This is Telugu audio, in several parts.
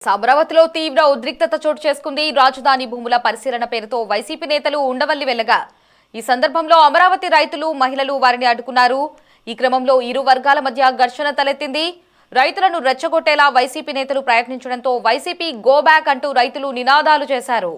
అమరావతిలో తీవ్ర ఉద్రిక్తత చోటు చేసుకుంది. రాజధాని భూముల పరిశీలన పేరుతో వైసీపీ నేతలు ఉండవల్లి వెళ్లగా ఈ సందర్భంలో అమరావతి రైతులు మహిళలు వారిని అడ్డుకున్నారు. ఈ క్రమంలో ఇరు వర్గాల మధ్య ఘర్షణ తలెత్తింది. రైతులను రెచ్చగొట్టేలా వైసీపీ నేతలు ప్రయత్నించడంతో వైసీపీ గో బ్యాక్ అంటూ రైతులు నినాదాలు చేశారు.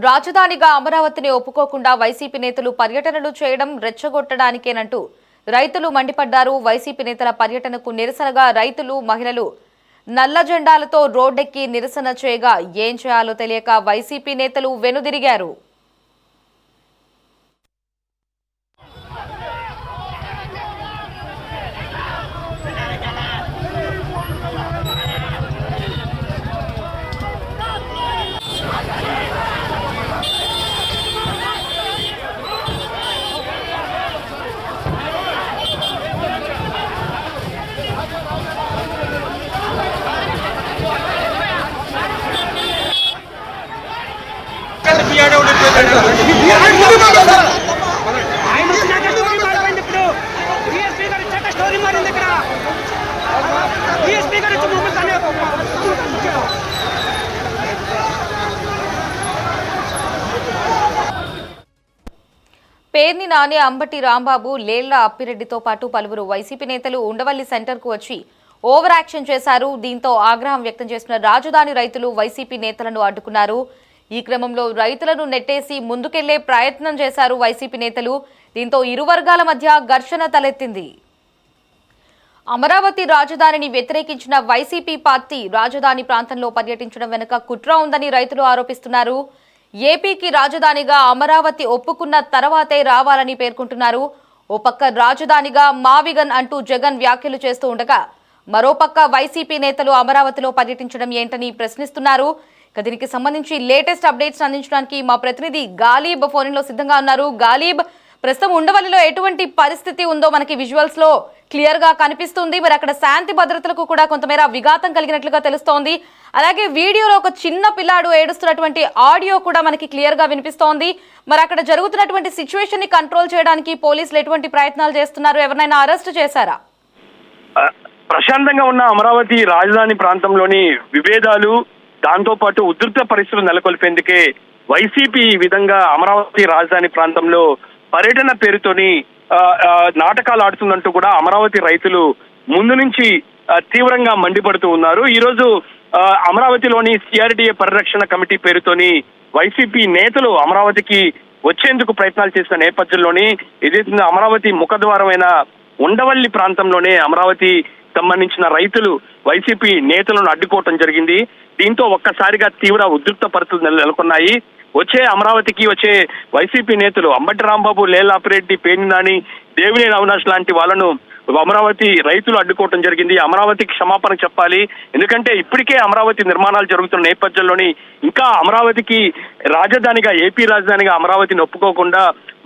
రాజధానిగా అమరావతిని ఒప్పుకోకుండా వైసీపీ నేతలు పర్యటనలు చేయడం రెచ్చగొట్టడానికేనంటూ రైతులు మండిపడ్డారు. వైసీపీ నేతల పర్యటనకు నిరసనగా రైతులు మహిళలు నల్ల జెండాలతో రోడ్డెక్కి నిరసన చేయగా ఏం చేయాలో తెలియక వైసీపీ నేతలు వెనుదిరిగారు. పేర్ని నాని, అంబటి రాంబాబు, లేళ్ల అప్పిరెడ్డితో పాటు పలువురు వైసీపీ నేతలు ఉండవల్లి సెంటర్కు వచ్చి ఓవర్ యాక్షన్ చేశారు. దీంతో ఆగ్రహం వ్యక్తం చేసిన రాజధాని రైతులు వైసీపీ నేతలను అడ్డుకున్నారు. ఈ క్రమంలో రైతులను నెట్టేసి ముందుకెళ్లే ప్రయత్నం చేశారు వైసీపీ నేతలు. దీంతో ఇరు వర్గాల మధ్య ఘర్షణ తలెత్తింది. అమరావతి రాజధానిని వ్యతిరేకించిన వైసీపీ పార్టీ రాజధాని ప్రాంతంలో పర్యటించడం వెనుక కుట్ర ఉందని రైతులు ఆరోపిస్తున్నారు. ఏపీకి రాజధానిగా అమరావతి ఒప్పుకున్న తర్వాతే రావాలని పేర్కొంటున్నారు. ఓ పక్క రాజధానిగా మావిగన్ అంటూ జగన్ వ్యాఖ్యలు చేస్తూ ఉండగా మరోపక్క వైసీపీ నేతలు అమరావతిలో పర్యటించడం ఏంటని ప్రశ్నిస్తున్నారు. దీనికి సంబంధించి లేటెస్ట్ అప్డేట్స్ అందించడానికి మా ప్రతినిధి గాలీబ్ ఫోన్లో సిద్ధంగా ఉన్నారు. గాలీబ్, ప్రస్తుతం ఉండవల్లిలో ఎటువంటి పరిస్థితి ఉందో మనకి విజువల్స్ లో క్లియర్ గా కనిపిస్తుంది. మరి అక్కడ శాంతి భద్రతలకు కూడా కొంతమేర విఘాతం కలిగినట్లుగా తెలుస్తోంది. అలాగే వీడియోలో ఒక చిన్న పిల్లాడు ఏడుస్తున్నటువంటి ఆడియో కూడా మనకి క్లియర్ గా వినిపిస్తోంది. మరి అక్కడ జరుగుతున్నటువంటి సిచ్యువేషన్ ని కంట్రోల్ చేయడానికి పోలీసులు ఎటువంటి ప్రయత్నాలు చేస్తున్నారు? ఎవరినైనా అరెస్ట్ చేశారా? ప్రశాంతంగా ఉన్న అమరావతి రాజధాని ప్రాంతంలోని విభేదాలు, దాంతో పాటు ఉధృత పరిస్థితులు నెలకొల్పేందుకే వైసీపీ ఈ విధంగా అమరావతి రాజధాని ప్రాంతంలో పర్యటన పేరుతోని నాటకాలు ఆడుతుందంటూ కూడా అమరావతి రైతులు ముందు నుంచి తీవ్రంగా మండిపడుతూ ఉన్నారు. ఈ రోజు అమరావతిలోని సిఆర్డీఏ పరిరక్షణ కమిటీ పేరుతోని వైసీపీ నేతలు అమరావతికి వచ్చేందుకు ప్రయత్నాలు చేసిన నేపథ్యంలోని ఏదైతే అమరావతి ముఖద్వారమైన ఉండవల్లి ప్రాంతంలోనే అమరావతి సంబంధించిన రైతులు వైసీపీ నేతలను అడ్డుకోవటం జరిగింది. దీంతో ఒక్కసారిగా తీవ్ర ఉద్రిక్త పరిస్థితులు నెలకొన్నాయి. వచ్చే అమరావతికి వచ్చే వైసీపీ నేతలు అంబటి రాంబాబు, లేళ్ల అప్పిరెడ్డి, పేర్ని నాని, దేవినేని అవినాష్ లాంటి వాళ్ళను అమరావతి రైతులు అడ్డుకోవటం జరిగింది. అమరావతికి క్షమాపణ చెప్పాలి, ఎందుకంటే ఇప్పటికే అమరావతి నిర్మాణాలు జరుగుతున్న నేపథ్యంలోని ఇంకా అమరావతికి రాజధానిగా, ఏపీ రాజధానిగా అమరావతిని ఒప్పుకోకుండా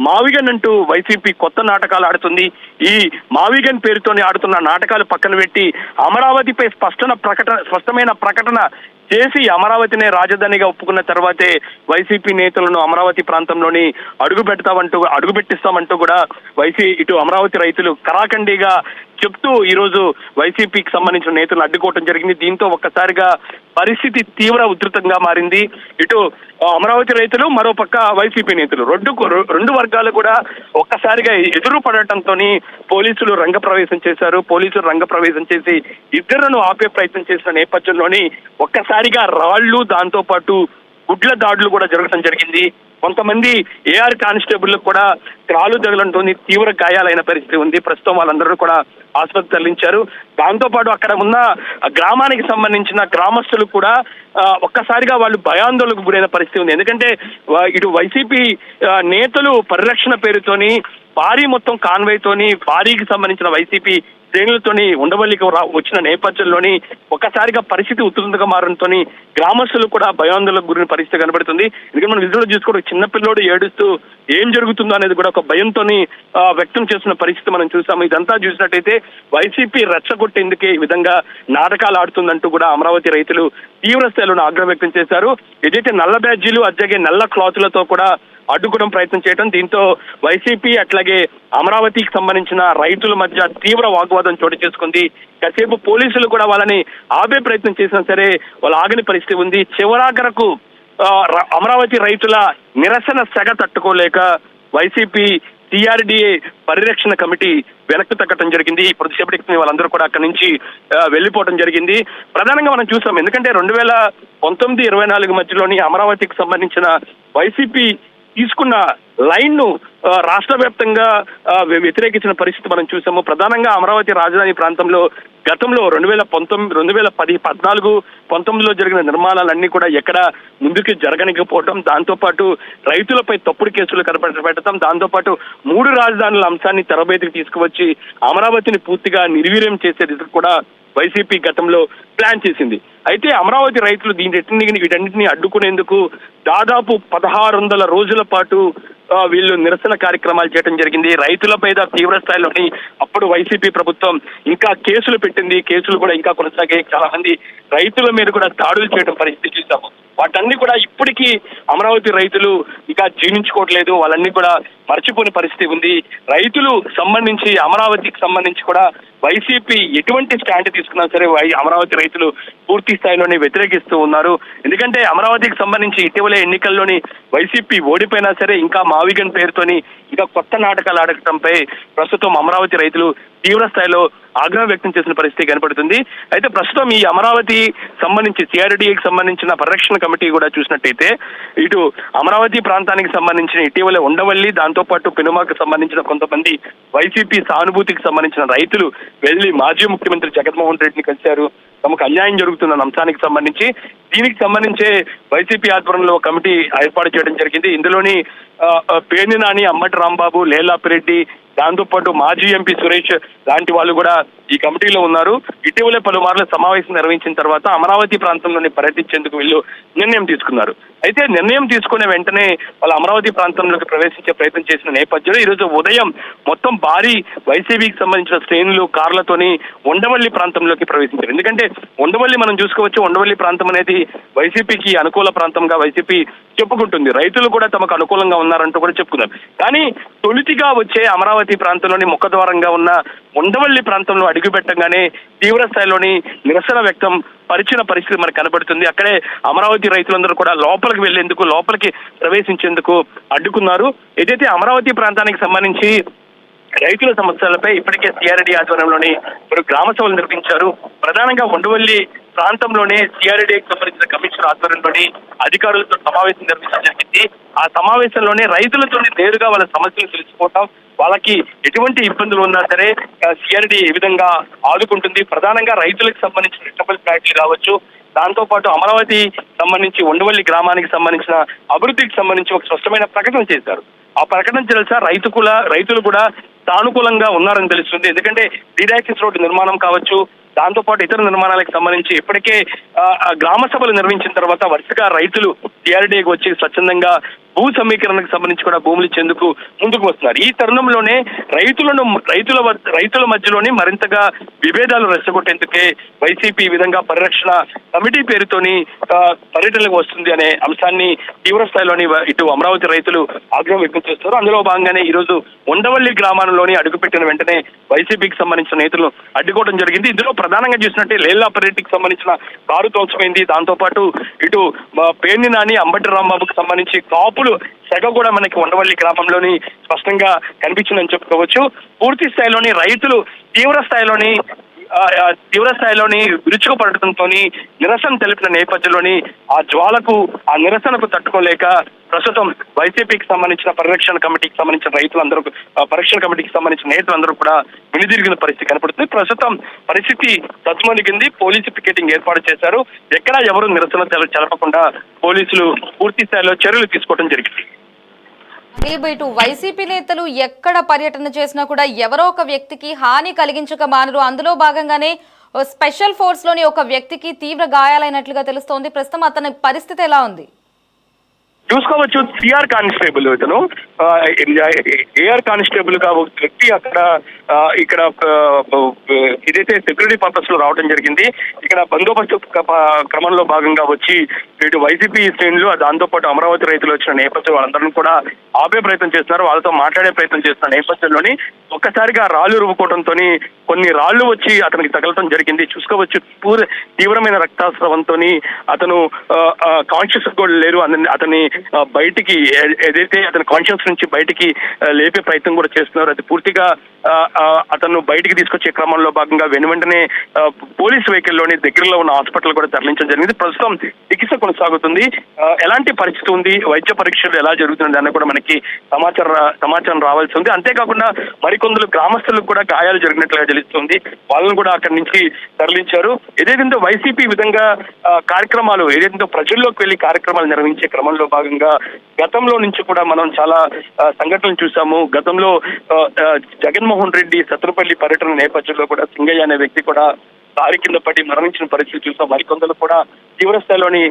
మావిగన్ అంటూ వైసీపీ కొత్త నాటకాలు ఆడుతుంది. ఈ మావిగన్ పేరుతోని ఆడుతున్న నాటకాలు పక్కన పెట్టి అమరావతిపై స్పష్టమైన ప్రకటన చేసి అమరావతినే రాజధానిగా ఒప్పుకున్న తర్వాతే వైసీపీ నేతలను అమరావతి ప్రాంతంలోని అడుగుపెట్టిస్తామంటూ కూడా ఇటు అమరావతి రైతులు కరాఖండిగా చెప్తూ ఈ రోజు వైసీపీకి సంబంధించిన నేతలను అడ్డుకోవటం జరిగింది. దీంతో ఒక్కసారిగా పరిస్థితి తీవ్ర ఉధృతంగా మారింది. ఇటు అమరావతి రైతులు, మరోపక్క వైసీపీ నేతలు రెండు వర్గాలు కూడా ఒక్కసారిగా ఎదురు పడటంతో పోలీసులు రంగప్రవేశం చేశారు. పోలీసులు రంగప్రవేశం చేసి ఇద్దరును ఆపే ప్రయత్నం చేసిన నేపథ్యంలోని ఒక్కసారిగా రాళ్లు, దాంతో పాటు గుడ్ల దాడులు కూడా జరగడం జరిగింది. కొంతమంది ఏఆర్ కానిస్టేబుల్ కూడా కాలు తగలంటోంది, తీవ్ర గాయాలైన పరిస్థితి ఉంది. ప్రస్తుతం వాళ్ళందరూ కూడా ఆసుపత్రి తరలించారు. దాంతో పాటు అక్కడ ఉన్న గ్రామానికి సంబంధించిన గ్రామస్తులు కూడా ఒక్కసారిగా వాళ్ళు భయాందోళనకు గురైన పరిస్థితి ఉంది. ఎందుకంటే ఇటు వైసీపీ నేతలు పరిరక్షణ పేరుతోని భారీ మొత్తం కాన్వాయ్తోని భారీకి సంబంధించిన వైసీపీ శ్రేణులతోని ఉండవల్లికి వచ్చిన నేపథ్యంలోని ఒక్కసారిగా పరిస్థితి ఉధృతంగా మారడంతో గ్రామస్తులు కూడా భయాందోళనకు గురిన పరిస్థితి కనబడుతుంది. ఎందుకంటే మనం విజువల్ చూసుకోవడం చిన్నపిల్లోడు ఏడుస్తూ ఏం జరుగుతుందో అనేది కూడా ఒక భయంతోని వ్యక్తం చేస్తున్న పరిస్థితి మనం చూసాము. ఇదంతా చూసినట్టయితే వైసీపీ రెచ్చగొట్టేందుకే ఈ విధంగా నాటకాలు ఆడుతుందంటూ కూడా అమరావతి రైతులు తీవ్ర స్థాయిలో ఆగ్రహం వ్యక్తం చేశారు. ఏదైతే నల్ల బ్యాడ్జీలు అట్లాగే నల్ల క్లాతులతో కూడా అడ్డుకోవడం ప్రయత్నం చేయడం, దీంతో వైసీపీ అట్లాగే అమరావతికి సంబంధించిన రైతుల మధ్య తీవ్ర వాగ్వాదం చోటు చేసుకుంది. కాసేపు పోలీసులు కూడా వాళ్ళని ఆపే ప్రయత్నం చేసినా సరే వాళ్ళు ఆగని పరిస్థితి ఉంది. చివరాఖరకు అమరావతి రైతుల నిరసన సెగ తట్టుకోలేక వైసీపీ సిఆర్డీఏ పరిరక్షణ కమిటీ వెనక్కి తగ్గడం జరిగింది. కొద్దిసేపటికి వాళ్ళందరూ కూడా అక్కడి నుంచి వెళ్ళిపోవడం జరిగింది. ప్రధానంగా మనం చూసాం, ఎందుకంటే 2019-24 మధ్యలోని అమరావతికి సంబంధించిన వైసీపీ తీసుకున్న లైన్ ను రాష్ట్ర వ్యాప్తంగా వ్యతిరేకించిన పరిస్థితి మనం చూసాము. ప్రధానంగా అమరావతి రాజధాని ప్రాంతంలో గతంలో 2014-19లో జరిగిన నిర్మాణాలన్నీ కూడా ఎక్కడ ముందుకు జరగనికపోవడం, దాంతోపాటు రైతులపై తప్పుడు కేసులు కనబడటం, దాంతోపాటు 3 రాజధానుల అంశాన్ని తెరబయటకు తీసుకువచ్చి అమరావతిని పూర్తిగా నిర్వీర్యం చేసేది కూడా వైసీపీ గతంలో ప్లాన్ చేసింది. అయితే అమరావతి రైతులు వీటన్నిటిని అడ్డుకునేందుకు దాదాపు 1600 రోజుల పాటు వీళ్ళు నిరసన కార్యక్రమాలు చేయడం జరిగింది. రైతుల మీద తీవ్ర స్థాయిలోని అప్పుడు వైసీపీ ప్రభుత్వం ఇంకా కేసులు పెట్టింది. కేసులు కూడా ఇంకా కొనసాగాయి. చాలా మంది రైతుల మీద కూడా దాడులు చేయడం పరిస్థితి చూసాము. వాటన్ని కూడా ఇప్పటికీ అమరావతి రైతులు ఇంకా జీర్ణించుకోవట్లేదు, వాళ్ళన్నీ కూడా మర్చిపోని పరిస్థితి ఉంది. రైతులు సంబంధించి అమరావతికి సంబంధించి కూడా వైసీపీ ఎటువంటి స్టాండ్ తీసుకున్నా సరే అమరావతి రైతులు పూర్తి స్థాయిలోనే వ్యతిరేకిస్తూ ఉన్నారు. ఎందుకంటే అమరావతికి సంబంధించి ఇటీవలే ఎన్నికల్లోని వైసీపీ ఓడిపోయినా సరే ఇంకా మావిగన్ పేరుతోని ఇంకా కొత్త నాటకాలు ఆడటంపై ప్రస్తుతం అమరావతి రైతులు తీవ్ర స్థాయిలో ఆగ్రహం వ్యక్తం చేసిన పరిస్థితి కనపడుతుంది. అయితే ప్రస్తుతం ఈ అమరావతి సంబంధించి సిఆర్డీఏకి సంబంధించిన పరిరక్షణ కమిటీ కూడా చూసినట్టయితే ఇటు అమరావతి ప్రాంతానికి సంబంధించిన ఇటీవల ఉండవల్లి, దాంతోపాటు పెనుమాకు సంబంధించిన కొంతమంది వైసీపీ సానుభూతికి సంబంధించిన రైతులు వెళ్లి మాజీ ముఖ్యమంత్రి జగన్మోహన్ రెడ్డిని కలిశారు. తమకు అన్యాయం జరుగుతున్న అంశానికి సంబంధించి దీనికి సంబంధించే వైసీపీ ఆధ్వర్యంలో కమిటీ ఏర్పాటు చేయడం జరిగింది. ఇందులోని పేర్ని నాని, అంబటి రాంబాబు, లేలాపిరెడ్డి, దాంతోపాటు మాజీ ఎంపీ సురేష్ లాంటి వాళ్ళు కూడా ఈ కమిటీలో ఉన్నారు. ఇటీవలే పలుమార్లు సమావేశం నిర్వహించిన తర్వాత అమరావతి ప్రాంతంలోని పర్యటించేందుకు వీళ్ళు నిర్ణయం తీసుకున్నారు. అయితే నిర్ణయం తీసుకునే వెంటనే వాళ్ళు అమరావతి ప్రాంతంలోకి ప్రవేశించే ప్రయత్నం చేసిన నేపథ్యంలో ఈరోజు ఉదయం మొత్తం భారీ వైసీపీకి సంబంధించిన శ్రేణులు కార్లతోని ఉండవల్లి ప్రాంతంలోకి ప్రవేశించారు. ఎందుకంటే ఉండవల్లి మనం చూసుకోవచ్చు, ఉండవల్లి ప్రాంతం అనేది వైసీపీకి అనుకూల ప్రాంతంగా వైసీపీ చెప్పుకుంటుంది. రైతులు కూడా తమకు అనుకూలంగా ఉన్నారంటూ కూడా చెప్పుకున్నారు. కానీ తొలిటిగా వచ్చే అమరావతి ప్రాంతంలోని ముఖద్వారంగా ఉన్న ఉండవల్లి ప్రాంతంలో అడుగుపెట్టగానే తీవ్ర స్థాయిలోని నిరసన వ్యక్తం పరిచిన పరిస్థితి మనకు కనబడుతుంది. అక్కడే అమరావతి రైతులందరూ కూడా లోపలికి వెళ్లేందుకు, లోపలికి ప్రవేశించేందుకు అడ్డుకున్నారు. ఏదైతే అమరావతి ప్రాంతానికి సంబంధించి రైతుల సమస్యలపై ఇప్పటికే సిఆర్డీ ఆధ్వర్యంలోని గ్రామ సభలు నిర్వహించారు. ప్రధానంగా ఉండవల్లి ప్రాంతంలోనే సిఆర్డీకి సంబంధించిన కమిషనర్ ఆధ్వర్యంలోని అధికారులతో సమావేశం నిర్వహించడం జరిగింది. ఆ సమావేశంలోనే రైతులతో నేరుగా వాళ్ళ సమస్యలు తెలుసుకోవటం, వాళ్ళకి ఎటువంటి ఇబ్బందులు ఉన్నా సరే సిఆర్డీ ఏ విధంగా ఆదుకుంటుంది, ప్రధానంగా రైతులకు సంబంధించిన రిటబుల్ ఫ్యాక్టరీ కావచ్చు, దాంతోపాటు అమరావతి సంబంధించి ఉండవల్లి గ్రామానికి సంబంధించిన అభివృద్ధికి సంబంధించి ఒక స్పష్టమైన ప్రకటన చేశారు. ఆ ప్రకటన తెలుసా రైతులు కూడా సానుకూలంగా ఉన్నారని తెలుస్తుంది. ఎందుకంటే డీడాక్సిస్ రోడ్డు నిర్మాణం కావచ్చు, దాంతోపాటు ఇతర నిర్మాణాలకు సంబంధించి ఇప్పటికే గ్రామ సభలు నిర్వహించిన తర్వాత వరుసగా రైతులు సిఆర్డీకి వచ్చి స్వచ్ఛందంగా భూ సమీకరణకు సంబంధించి కూడా భూములు ఇచ్చేందుకు ముందుకు వస్తున్నారు. ఈ తరుణంలోనే రైతుల మధ్యలోనే మరింతగా విభేదాలు రెచ్చగొట్టేందుకే వైసీపీ విధంగా పరిరక్షణ కమిటీ పేరుతోని పర్యటనకు వస్తుంది అనే అంశాన్ని తీవ్ర స్థాయిలోని ఇటు అమరావతి రైతులు ఆగ్రహం వ్యక్తం చేస్తారు. అందులో భాగంగానే ఈరోజు ఉండవల్లి గ్రామంలోని అడుగుపెట్టిన వెంటనే వైసీపీకి సంబంధించిన నేతలు అడ్డుకోవడం జరిగింది. ఇందులో ప్రధానంగా చూసినట్టే లేలాపరెడ్డికి సంబంధించిన కారు ధ్వంసమైంది. దాంతోపాటు ఇటు పేర్ని నాని, అంబటి రాంబాబుకి సంబంధించి కాపులు సెగ కూడా మనకి ఉండవల్లి గ్రామంలోని స్పష్టంగా కనిపించిందని చెప్పుకోవచ్చు. పూర్తి స్థాయిలోని రైతులు తీవ్ర స్థాయిలోని తీవ్ర స్థాయిలోని విరుచుకుపడటంతో నిరసన తెలిపిన నేపథ్యంలోని ఆ నిరసనకు తట్టుకోలేక ప్రస్తుతం వైసీపీకి సంబంధించిన పరిరక్షణ కమిటీకి సంబంధించిన రైతులందరూ పరిరక్షణ కమిటీకి సంబంధించిన నేతలందరూ కూడా వెనుదిరిగిన పరిస్థితి కనపడుతుంది. ప్రస్తుతం పరిస్థితి సద్మణిగింది. పోలీసు పికెటింగ్ ఏర్పాటు చేశారు. ఎక్కడా ఎవరు నిరసన తెలపకుండా పోలీసులు పూర్తి స్థాయిలో చర్యలు తీసుకోవడం జరిగింది. ఇటు వైసీపీ నేతలు ఎక్కడ పర్యటన చేసినా కూడా ఎవరో ఒక వ్యక్తికి హాని కలిగించక మానరు. అందులో భాగంగానే స్పెషల్ ఫోర్స్ లోని ఒక వ్యక్తికి తీవ్ర గాయాలైనట్లుగా తెలుస్తోంది. ప్రస్తుతం అతని పరిస్థితి ఎలా ఉంది? చూసుకోవచ్చు. సిఆర్ కానిస్టేబుల్ ఇతను ఏఆర్ కానిస్టేబుల్ గా ఒక వ్యక్తి ఇక్కడ ఇదైతే సెక్యూరిటీ పర్పస్ లో రావడం జరిగింది. ఇక్కడ బందోబస్తు క్రమంలో భాగంగా వచ్చి ఇటు వైసీపీ శ్రేణులు దాంతో పాటు అమరావతి రైతులు వచ్చిన నేపథ్యం వాళ్ళందరూ కూడా ఆపే ప్రయత్నం చేస్తున్నారు. వాళ్ళతో మాట్లాడే ప్రయత్నం చేస్తున్న నేపథ్యంలోని ఒక్కసారిగా రాళ్లు రువ్వుకోవడంతో కొన్ని రాళ్లు వచ్చి అతనికి తగలటం జరిగింది. చూసుకోవచ్చు. తీవ్రమైన రక్తస్రావంతో అతను కాన్షియస్ కూడా లేరు. అతని బయటికి ఏదైతే అతని కాన్షియస్ నుంచి బయటికి లేపే ప్రయత్నం కూడా చేస్తున్నారు. అది పూర్తిగా అతను బయటికి తీసుకొచ్చే క్రమంలో భాగంగా వెంటనే పోలీస్ వెహికల్లోని దగ్గరలో ఉన్న హాస్పిటల్ కూడా తరలించడం జరిగింది. ప్రస్తుతం చికిత్స కొనసాగుతుంది. ఎలాంటి పరిస్థితి ఉంది, వైద్య పరీక్షలు ఎలా జరుగుతుంది అన్న కూడా మనకి సమాచారం రావాల్సి ఉంది. అంతేకాకుండా మరికొందరు గ్రామస్తులకు కూడా గాయాలు జరిగినట్లుగా తెలుస్తుంది. వాళ్ళను కూడా అక్కడి నుంచి తరలించారు. ఏదైతే వైసీపీ విధంగా కార్యక్రమాలు ఏదైతే ప్రజల్లోకి వెళ్లి కార్యక్రమాలు నిర్వహించే క్రమంలో భాగంగా గతంలో నుంచి కూడా మనం చాలా సంఘటనలు చూసాము. గతంలో జగన్మోహన్ రెడ్డి సత్తుపల్లి పర్యటన నేపథ్యంలో కూడా సింగయ్య అనే వ్యక్తి కూడా దారి కింద పడి మరణించిన పరిస్థితి చూసాం. మరికొందరు కూడా తీవ్ర స్థాయిలోని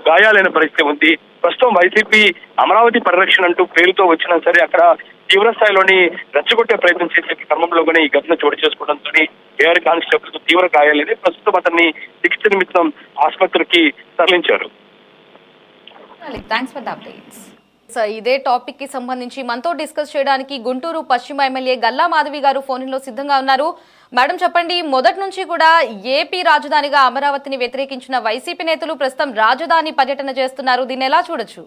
గాయాలైన పరిస్థితి ఉంది. ప్రస్తుతం వైసీపీ అమరావతి పరిరక్షణ అంటూ పేరుతో వచ్చినా సరే అక్కడ తీవ్ర స్థాయిలోని రెచ్చగొట్టే ప్రయత్నం చేసే క్రమంలోనే ఈ ఘటన చోటు చేసుకోవడంతో ఏఆర్ కానిస్టేబుల్ తీవ్ర గాయాలైంది. ప్రస్తుతం అతన్ని చికిత్స నిమిత్తం ఆసుపత్రికి తరలించారు. Thanks for the updates. ఇదే టాపిక్ కి సంబంధించి మనతో డిస్కస్ చేయడానికి గుంటూరు పశ్చిమ ఎమ్మెల్యే గల్లా మాధవి గారు ఫోన్ లో సిద్ధంగా ఉన్నారు. మేడం చెప్పండి, మొదటి నుంచి కూడా ఏపీ రాజధానిగా అమరావతిని వ్యతిరేకించిన వైసీపీ నేతలు ప్రస్తుతం రాజధాని పర్యటన చేస్తున్నారు. దీన్ని ఎలా చూడొచ్చు?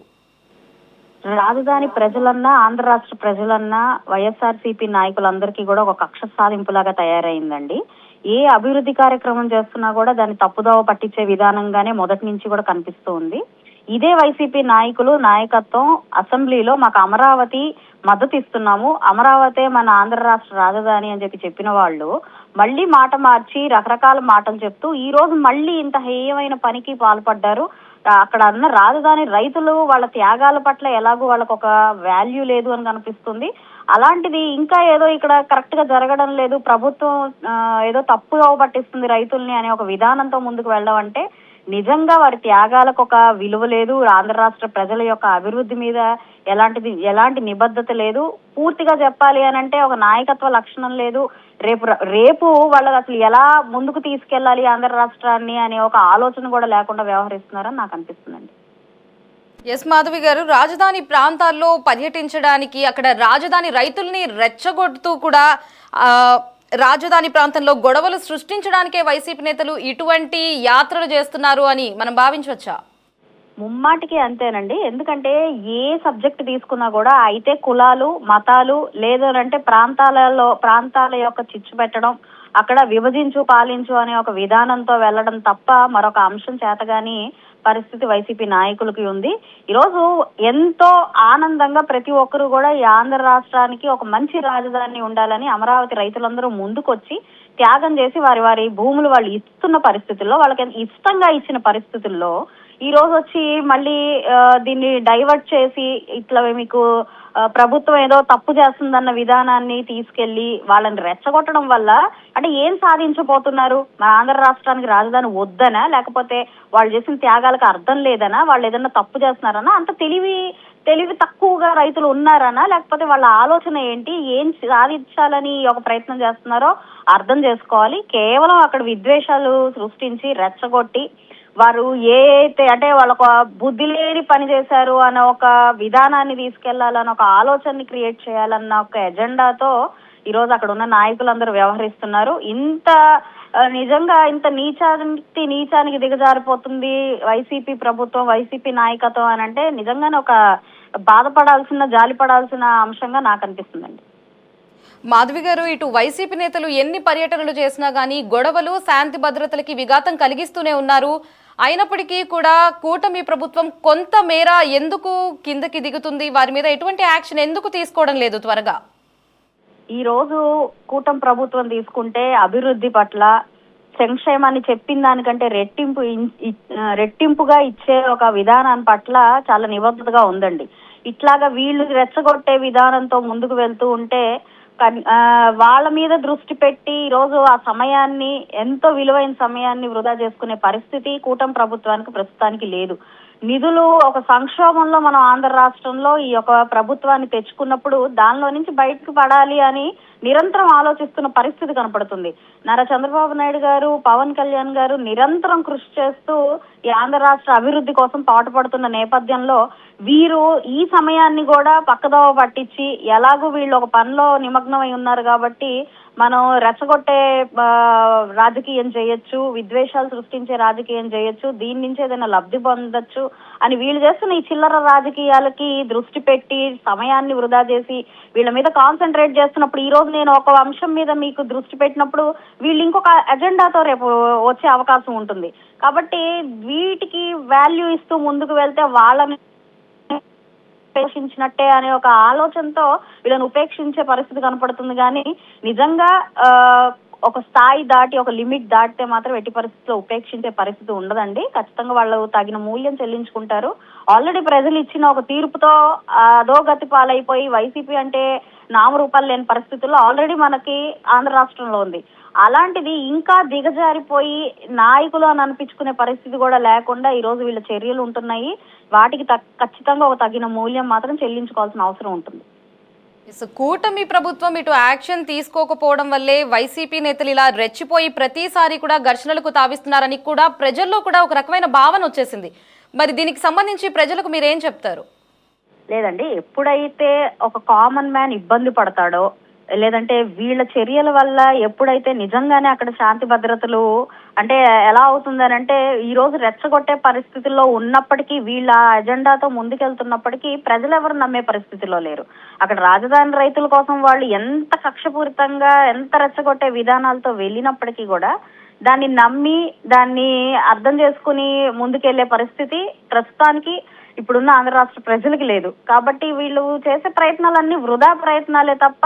రాజధాని ప్రజలన్నా ఆంధ్ర రాష్ట్ర ప్రజలన్నా వైఎస్ఆర్సీపీ నాయకులందరికీ కూడా ఒక కక్ష సాధింపులాగా తయారైందండి. ఏ అభివృద్ధి కార్యక్రమం చేస్తున్నా కూడా దాన్ని తప్పుదోవ పట్టించే విధానంగానే మొదటి నుంచి కూడా కనిపిస్తూ ఉంది. ఇదే వైసీపీ నాయకత్వం అసెంబ్లీలో మాకు అమరావతి మద్దతు ఇస్తున్నాము, అమరావతే మన ఆంధ్ర రాష్ట్ర రాజధాని అని చెప్పిన వాళ్ళు మళ్ళీ మాట మార్చి రకరకాల మాటలు చెప్తూ ఈ రోజు మళ్ళీ ఇంత హేయమైన పనికి పాల్పడ్డారు. అక్కడ ఉన్న రాజధాని రైతులు వాళ్ళ త్యాగాల పట్ల ఎలాగో వాళ్ళకు ఒక వాల్యూ లేదు అని కనిపిస్తుంది. అలాంటిది ఇంకా ఏదో ఇక్కడ కరెక్ట్ గా జరగడం లేదు, ప్రభుత్వం ఏదో తప్పుగా పట్టిస్తుంది రైతుల్ని అనే ఒక విధానంతో ముందుకు వెళ్ళమంటే నిజంగా వారి త్యాగాలకు ఒక విలువ లేదు. ఆంధ్ర రాష్ట్ర ప్రజల యొక్క అభివృద్ధి మీద ఎలాంటి నిబద్ధత లేదు. పూర్తిగా చెప్పాలి అని అంటే ఒక నాయకత్వ లక్షణం లేదు. రేపు వాళ్ళకి అసలు ఎలా ముందుకు తీసుకెళ్లాలి ఆంధ్ర రాష్ట్రాన్ని అనే ఒక ఆలోచన కూడా లేకుండా వ్యవహరిస్తున్నారని నాకు అనిపిస్తుందండి. ఎస్ మాధవి గారు, రాజధాని ప్రాంతాల్లో పర్యటించడానికి అక్కడ రాజధాని రైతుల్ని రెచ్చగొడుతూ కూడా రాజధాని ప్రాంతంలో గొడవలు సృష్టించడానికే వైసీపీ నేతలు ఇటువంటి యాత్రలు చేస్తున్నారు అని మనం భావించవచ్చా? ముమ్మాటికి అంతేనండి. ఎందుకంటే ఏ సబ్జెక్ట్ తీసుకున్నా కూడా అయితే కులాలు మతాలు లేదంటే ప్రాంతాల యొక్క చిచ్చు పెట్టడం, అక్కడ విభజించు పాలించు అనే ఒక విధానంతో వెళ్ళడం తప్ప మరొక అంశం చేతగాని పరిస్థితి వైసీపీ నాయకులకి ఉంది. ఈరోజు ఎంతో ఆనందంగా ప్రతి ఒక్కరు కూడా ఈ ఆంధ్ర రాష్ట్రానికి ఒక మంచి రాజధాని ఉండాలని అమరావతి రైతులందరూ ముందుకొచ్చి త్యాగం చేసి వారి భూములు వాళ్ళు ఇస్తున్న పరిస్థితుల్లో, వాళ్ళకి ఇష్టంగా ఇచ్చిన పరిస్థితుల్లో ఈ రోజు వచ్చి మళ్ళీ దీన్ని డైవర్ట్ చేసి ఇట్లా మీకు ప్రభుత్వం ఏదో తప్పు చేస్తుందన్న విధానాన్ని తీసుకెళ్లి వాళ్ళని రెచ్చగొట్టడం వల్ల అంటే ఏం సాధించబోతున్నారు? మన ఆంధ్ర రాష్ట్రానికి రాజధాని వద్దనా, లేకపోతే వాళ్ళు చేసిన త్యాగాలకు అర్థం లేదనా, వాళ్ళు ఏదన్నా తప్పు చేస్తున్నారనా, అంత తెలివి తక్కువగా రైతులు ఉన్నారనా, లేకపోతే వాళ్ళ ఆలోచన ఏంటి, ఏం సాధించాలని ఒక ప్రయత్నం చేస్తున్నారో అర్థం చేసుకోవాలి. కేవలం అక్కడ విద్వేషాలు సృష్టించి రెచ్చగొట్టి వారు అంటే వాళ్ళకు బుద్ధి లేని పని చేశారు అన్న ఒక విధానాన్ని తీసుకెళ్లాలన్న ఒక ఆలోచనని క్రియేట్ చేయాలన్న ఒక ఎజెండాతో ఈరోజు అక్కడ ఉన్న నాయకులందరూ వ్యవహరిస్తున్నారు. నిజంగా ఇంత నీచానికి దిగజారిపోతుంది వైసీపీ ప్రభుత్వం, వైసీపీ నాయకత్వం అని అంటే నిజంగానే ఒక బాధపడాల్సిన, జాలిపడాల్సిన అంశంగా నాకు అనిపిస్తుందండి. మాధవి గారు, ఇటు వైసీపీ నేతలు ఎన్ని పర్యటనలు చేసినా గానీ గొడవలు శాంతి భద్రతలకి విఘాతం కలిగిస్తూనే ఉన్నారు. అయినప్పటికీ కూడా కూటమి ప్రభుత్వం కొంత మేర ఎందుకు కిందకి దిగుతుంది? వారి మీద ఎటువంటి యాక్షన్ ఎందుకు తీసుకోవడం లేదు త్వరగా? ఈ రోజు కూటమి ప్రభుత్వం తీసుకుంటే అభివృద్ధి పట్ల, సంక్షేమాన్ని చెప్పిన దానికంటే రెట్టింపుగా ఇచ్చే ఒక విధానాన్ని పట్ల చాలా నిబద్ధతగా ఉందండి. ఇట్లాగా వీళ్ళు రెచ్చగొట్టే విధానంతో ముందుకు వెళ్తూ ఉంటే వాళ్ళ మీద దృష్టి పెట్టి ఈరోజు ఆ సమయాన్ని, ఎంతో విలువైన సమయాన్ని వృధా చేసుకునే పరిస్థితి కూటమి ప్రభుత్వానికి ప్రస్తుతానికి లేదు. నిధులు ఒక సంక్షోభంలో మనం ఆంధ్ర రాష్ట్రంలో ఈ యొక్క ప్రభుత్వాన్ని తెచ్చుకున్నప్పుడు దానిలో నుంచి బయటకు పడాలి అని నిరంతరం ఆలోచిస్తున్న పరిస్థితి కనపడుతుంది. నారా చంద్రబాబు నాయుడు గారు, పవన్ కళ్యాణ్ గారు నిరంతరం కృషి చేస్తూ ఈ ఆంధ్ర రాష్ట్ర అభివృద్ధి కోసం పాటుపడుతున్న నేపథ్యంలో వీరు ఈ సమయాన్ని కూడా పక్కదోవ పట్టించి, ఎలాగూ వీళ్ళు ఒక పనిలో నిమగ్నమై ఉన్నారు కాబట్టి మనం రెచ్చగొట్టే రాజకీయం చేయొచ్చు, విద్వేషాలు సృష్టించే రాజకీయం చేయొచ్చు, దీని నుంచి ఏదైనా లబ్ధి పొందొచ్చు అని వీళ్ళు చేస్తున్న ఈ చిల్లర రాజకీయాలకి దృష్టి పెట్టి సమయాన్ని వృధా చేసి వీళ్ళ మీద కాన్సన్ట్రేట్ చేస్తున్నప్పుడు, ఈ రోజు నేను ఒక అంశం మీద మీకు దృష్టి పెట్టినప్పుడు వీళ్ళు ఇంకొక అజెండాతో రేపు వచ్చే అవకాశం ఉంటుంది. కాబట్టి వీటికి వాల్యూ ఇస్తూ ముందుకు వెళ్తే వాళ్ళని ఉపేక్షించినట్టే అనే ఒక ఆలోచనతో వీళ్ళని ఉపేక్షించే పరిస్థితి కనపడుతుంది. కానీ నిజంగా ఒక స్థాయి దాటి, ఒక లిమిట్ దాటితే మాత్రం ఎట్టి పరిస్థితుల్లో ఉపేక్షించే పరిస్థితి ఉండదండి. ఖచ్చితంగా వాళ్ళు తగిన మూల్యం చెల్లించుకుంటారు. ఆల్రెడీ ప్రజలు ఇచ్చిన ఒక తీర్పుతో అధోగతి పాలైపోయి వైసీపీ అంటే నామరూపాలు లేని పరిస్థితుల్లో ఆల్రెడీ మనకి ఆంధ్ర రాష్ట్రంలో ఉంది. అలాంటిది ఇంకా దిగజారిపోయి నాయకులు అని అనిపించుకునే పరిస్థితి కూడా లేకుండా ఈ రోజు వీళ్ళ చర్యలు ఉంటున్నాయి. వాటికి ఖచ్చితంగా ఒక తగిన మూల్యం మాత్రం చెల్లించుకోవాల్సిన అవసరం ఉంటుంది. కూటమి ప్రభుత్వం ఇటు యాక్షన్ తీసుకోకపోవడం వల్లే వైసీపీ నేతలు ఇలా రెచ్చిపోయి ప్రతిసారి కూడా ఘర్షణలకు తావిస్తున్నారని కూడా ప్రజల్లో కూడా ఒక రకమైన భావన వచ్చేసింది. మరి దీనికి సంబంధించి ప్రజలకు మీరేం చెప్తారు? లేదండి, ఎప్పుడైతే ఒక కామన్ మ్యాన్ ఇబ్బంది పడతాడో, లేదంటే వీళ్ళ చర్యల వల్ల ఎప్పుడైతే నిజంగానే అక్కడ శాంతి భద్రతలు అంటే ఎలా అవుతుందనంటే, ఈ రోజు రెచ్చగొట్టే పరిస్థితుల్లో ఉన్నప్పటికీ, వీళ్ళ అజెండాతో ముందుకెళ్తున్నప్పటికీ ప్రజలు ఎవరు నమ్మే పరిస్థితిలో లేరు. అక్కడ రాజధాని రైతుల కోసం వాళ్ళు ఎంత కక్షపూరితంగా, ఎంత రెచ్చగొట్టే విధానాలతో వెళ్ళినప్పటికీ కూడా దాన్ని నమ్మి, దాన్ని అర్థం చేసుకుని ముందుకెళ్లే పరిస్థితి ప్రస్తుతానికి ఇప్పుడున్న ఆంధ్ర రాష్ట్ర ప్రజలకి లేదు. కాబట్టి వీళ్ళు చేసే ప్రయత్నాలన్నీ వృధా ప్రయత్నాలే తప్ప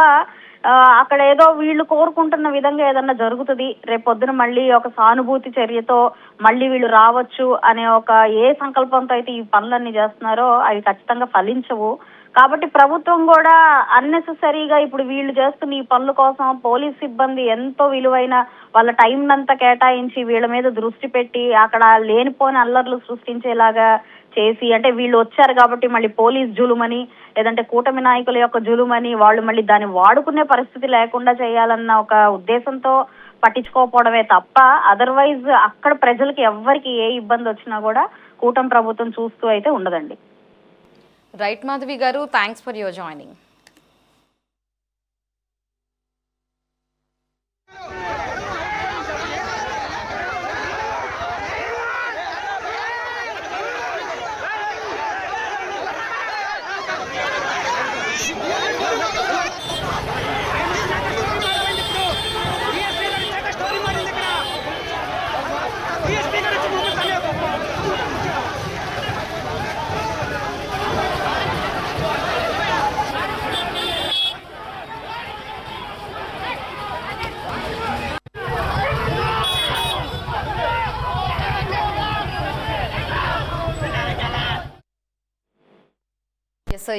అక్కడ ఏదో వీళ్ళు కోరుకుంటున్న విధంగా ఏదన్నా జరుగుతుంది, రేపొద్దున మళ్ళీ ఒక సానుభూతి చర్యతో మళ్ళీ వీళ్ళు రావచ్చు అనే ఒక ఏ సంకల్పంతో అయితే ఈ పనులన్నీ చేస్తున్నారో అవి ఖచ్చితంగా ఫలించవు. కాబట్టి ప్రభుత్వం కూడా అన్నెసెసరీగా ఇప్పుడు వీళ్ళు చేస్తున్న ఈ పనుల కోసం పోలీస్ సిబ్బంది ఎంతో విలువైన వాళ్ళ టైం అంతా కేటాయించి వీళ్ళ మీద దృష్టి పెట్టి అక్కడ లేనిపోని అల్లర్లు సృష్టించేలాగా చేసి, అంటే వీళ్ళు వచ్చారు కాబట్టి మళ్ళీ పోలీస్ జులుమని, లేదంటే కూటమి నాయకుల యొక్క జులుమని వాళ్ళు మళ్ళీ దాన్ని వాడుకునే పరిస్థితి లేకుండా చేయాలన్న ఒక ఉద్దేశంతో పట్టించుకోకపోవడమే తప్ప అదర్వైజ్ అక్కడ ప్రజలకి ఎవ్వరికి ఏ ఇబ్బంది వచ్చినా కూడా కూటమి ప్రభుత్వం చూస్తూ అయితే ఉండదండి. రైట్ మాధవి గారు, థ్యాంక్స్ ఫర్ యువర్ జాయినింగ్.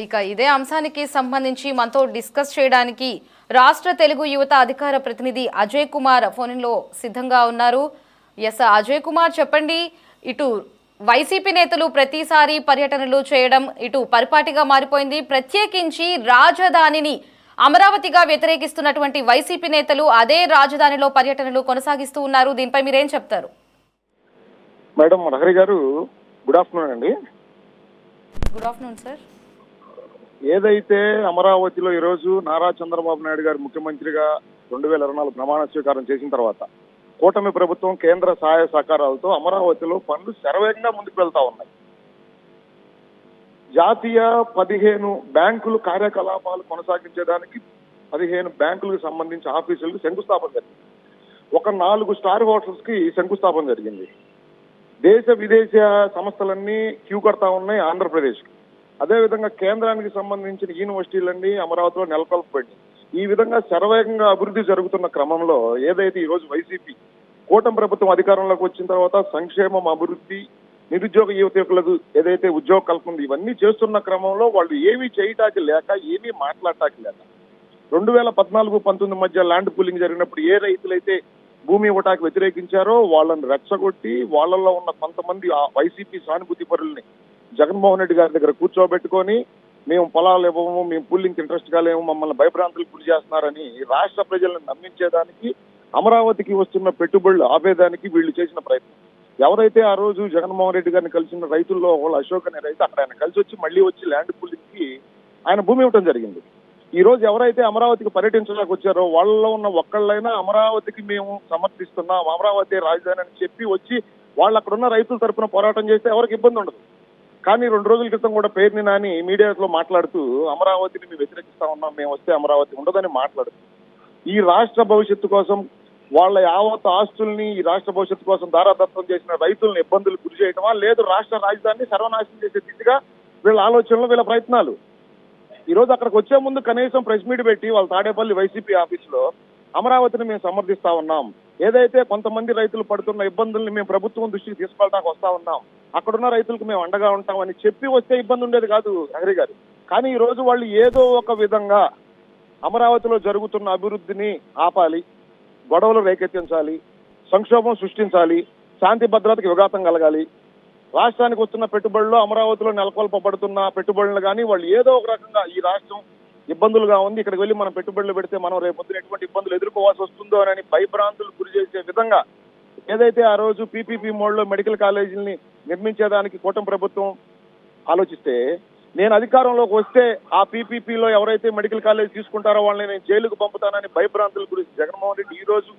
ఇక ఇదే అంశానికి సంబంధించి మనతో డిస్కస్ చేయడానికి రాష్ట్ర తెలుగు యువత అధికార ప్రతినిధి అజయ్ కుమార్ ఫోన్లో సిద్ధంగా ఉన్నారు. అజయ్ కుమార్, చెప్పండి. ఇటు వైసీపీ నేతలు ప్రతిసారి పర్యటనలు చేయడం ఇటు పరిపాటిగా మారిపోయింది. ప్రత్యేకించి రాజధానిని అమరావతిగా వ్యతిరేకిస్తున్నటువంటి వైసీపీ నేతలు అదే రాజధానిలో పర్యటనలు కొనసాగిస్తూ ఉన్నారు. దీనిపై మీరేం చెప్తారు? మేడం లహరి గారు, గుడ్ ఆఫ్టర్నూన్ అండి. Good afternoon sir. ఏదైతే అమరావతిలో ఈరోజు నారా చంద్రబాబు నాయుడు గారు ముఖ్యమంత్రిగా 2024 ప్రమాణ స్వీకారం చేసిన తర్వాత కూటమి ప్రభుత్వం కేంద్ర సహాయ సహకారాలతో అమరావతిలో పనులు శరవేగంగా ముందుకు వెళ్తా ఉన్నాయి. జాతీయ 15 బ్యాంకులు కార్యకలాపాలు కొనసాగించడానికి 15 బ్యాంకులకు సంబంధించి ఆఫీసులకు శంకుస్థాపన జరిగింది. ఒక 4 స్టార్ హోటల్స్ కి శంకుస్థాపన జరిగింది. దేశ విదేశ సంస్థలన్నీ క్యూ కడతా ఉన్నాయి ఆంధ్రప్రదేశ్ కి. అదేవిధంగా కేంద్రానికి సంబంధించిన యూనివర్సిటీలన్నీ అమరావతిలో నెలకొల్పబడి ఈ విధంగా శరవేగంగా అభివృద్ధి జరుగుతున్న క్రమంలో ఏదైతే ఈ రోజు వైసీపీ కూటమి ప్రభుత్వం అధికారంలోకి వచ్చిన తర్వాత సంక్షేమం, అభివృద్ధి, నిరుద్యోగ యువతకులకు ఏదైతే ఉద్యోగ కల్పన ఇవన్నీ చేస్తున్న క్రమంలో వాళ్ళు ఏమీ చేయటానికి లేక, ఏమీ మాట్లాడటానికి లేక 2014-19 మధ్య ల్యాండ్ పూలింగ్ జరిగినప్పుడు ఏ రైతులైతే భూమి ఇవ్వటానికి వ్యతిరేకించారో వాళ్ళని రెచ్చగొట్టి వాళ్ళల్లో ఉన్న కొంతమంది ఆ వైసీపీ సానుభూతి పరుల్ని జగన్మోహన్ రెడ్డి గారి దగ్గర కూర్చోబెట్టుకొని మేము పొలాలు ఇవ్వము, మేము పూలింగ్ ఇంట్రెస్ట్ గా లేము, మమ్మల్ని భయభ్రాంతులకు గురి చేస్తున్నారని రాష్ట్ర ప్రజలను నమ్మించేదానికి, అమరావతికి వస్తున్న పెట్టుబడులు ఆపేదానికి వీళ్ళు చేసిన ప్రయత్నం. ఎవరైతే ఆ రోజు జగన్మోహన్ రెడ్డి గారిని కలిసిన రైతుల్లో వాళ్ళు అశోక్ అనే రైతు అక్కడ ఆయన కలిసి వచ్చి మళ్ళీ వచ్చి ల్యాండ్ పూలింగ్ కి ఆయన భూమి ఇవ్వడం జరిగింది. ఈ రోజు ఎవరైతే అమరావతికి పర్యటించడానికి వచ్చారో వాళ్ళలో ఉన్న ఒక్కళ్ళైనా అమరావతికి మేము సమర్థిస్తున్నాం, అమరావతి రాజధాని అని చెప్పి వచ్చి వాళ్ళు అక్కడ ఉన్న రైతుల తరఫున పోరాటం చేస్తే ఎవరికి ఇబ్బంది ఉండదు. కానీ 2 రోజుల క్రితం కూడా పేర్ని నాని మీడియాలో మాట్లాడుతూ అమరావతిని మేము వ్యతిరేకిస్తా ఉన్నాం, మేము వస్తే అమరావతి ఉండదని మాట్లాడుతూ ఈ రాష్ట్ర భవిష్యత్తు కోసం వాళ్ళ యావత్ ఆస్తుల్ని ఈ రాష్ట్ర భవిష్యత్తు కోసం దారాదత్తం చేసిన రైతులను ఇబ్బందులు గురి చేయటమా, లేదు రాష్ట్ర రాజధానిని సర్వనాశనం చేసే దిశగా వీళ్ళ ఆలోచనలు, వీళ్ళ ప్రయత్నాలు. ఈ రోజు అక్కడికి వచ్చే ముందు కనీసం ప్రెస్ మీట్ పెట్టి వాళ్ళ తాడేపల్లి వైసీపీ ఆఫీసులో అమరావతిని మేము సమర్థిస్తా ఉన్నాం, ఏదైతే కొంతమంది రైతులు పడుతున్న ఇబ్బందుల్ని మేము ప్రభుత్వం దృష్టికి తీసుకెళ్ళడానికి వస్తా ఉన్నాం, అక్కడున్న రైతులకు మేము అండగా ఉంటామని చెప్పి వస్తే ఇబ్బంది ఉండేది కాదు హరి గారు. కానీ ఈ రోజు వాళ్ళు ఏదో ఒక విధంగా అమరావతిలో జరుగుతున్న అభివృద్ధిని ఆపాలి, గొడవలు రేకెత్తించాలి, సంక్షోభం సృష్టించాలి, శాంతి భద్రతకి విఘాతం కలగాలి, రాష్ట్రానికి వస్తున్న పెట్టుబడులు, అమరావతిలో నెలకొల్పబడుతున్న పెట్టుబడులు కానీ వాళ్ళు ఏదో ఒక రకంగా ఈ రాష్ట్రం ఇబ్బందులుగా ఉంది, ఇక్కడికి వెళ్ళి మనం పెట్టుబడులు పెడితే మనం రేపొద్దున ఎటువంటి ఇబ్బందులు ఎదుర్కోవాల్సి వస్తుందో అని భయభ్రాంతులు గురి చేసే విధంగా ఏదైతే ఆ రోజు పీపీపీ మోడ్లో మెడికల్ కాలేజీని నిర్మించేదానికి కూటమి ప్రభుత్వం ఆలోచిస్తే, నేను అధికారంలోకి వస్తే ఆ పీపీపీలో ఎవరైతే మెడికల్ కాలేజ్ తీసుకుంటారో వాళ్ళని నేను జైలుకు పంపుతానని భయభ్రాంతుల గురించి జగన్మోహన్ రెడ్డి ఈ రోజు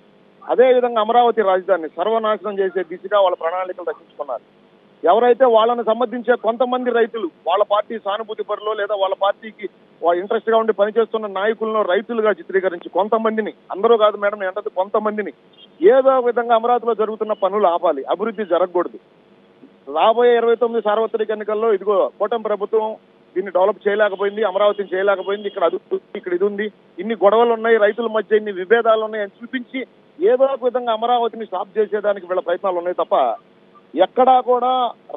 అదే విధంగా అమరావతి రాజధానిని సర్వనాశనం చేసే దిశగా వాళ్ళ ప్రణాళికలు రచించుకున్నారు. ఎవరైతే వాళ్ళని సమర్థించే కొంతమంది రైతులు వాళ్ళ పార్టీ సానుభూతి పరులో లేదా వాళ్ళ పార్టీకి ఇంట్రెస్ట్ గా ఉండి పనిచేస్తున్న నాయకులను రైతులుగా చిత్రీకరించి కొంతమందిని, అందరూ కాదు మేడం అంటే కొంతమందిని ఏదో విధంగా అమరావతిలో జరుగుతున్న పనులు ఆపాలి, అభివృద్ధి జరగకూడదు. రాబోయే 29 సార్వత్రిక ఎన్నికల్లో ఇదిగో కూటమి ప్రభుత్వం దీన్ని డెవలప్ చేయలేకపోయింది, అమరావతిని చేయలేకపోయింది, ఇక్కడ అది ఇక్కడ ఇది ఉంది, ఇన్ని గొడవలు ఉన్నాయి, రైతుల మధ్య ఇన్ని విభేదాలు ఉన్నాయని చూపించి ఏదో ఒక విధంగా అమరావతిని స్టాప్ చేసేదానికి వీళ్ళ ప్రయత్నాలు ఉన్నాయి తప్ప ఎక్కడా కూడా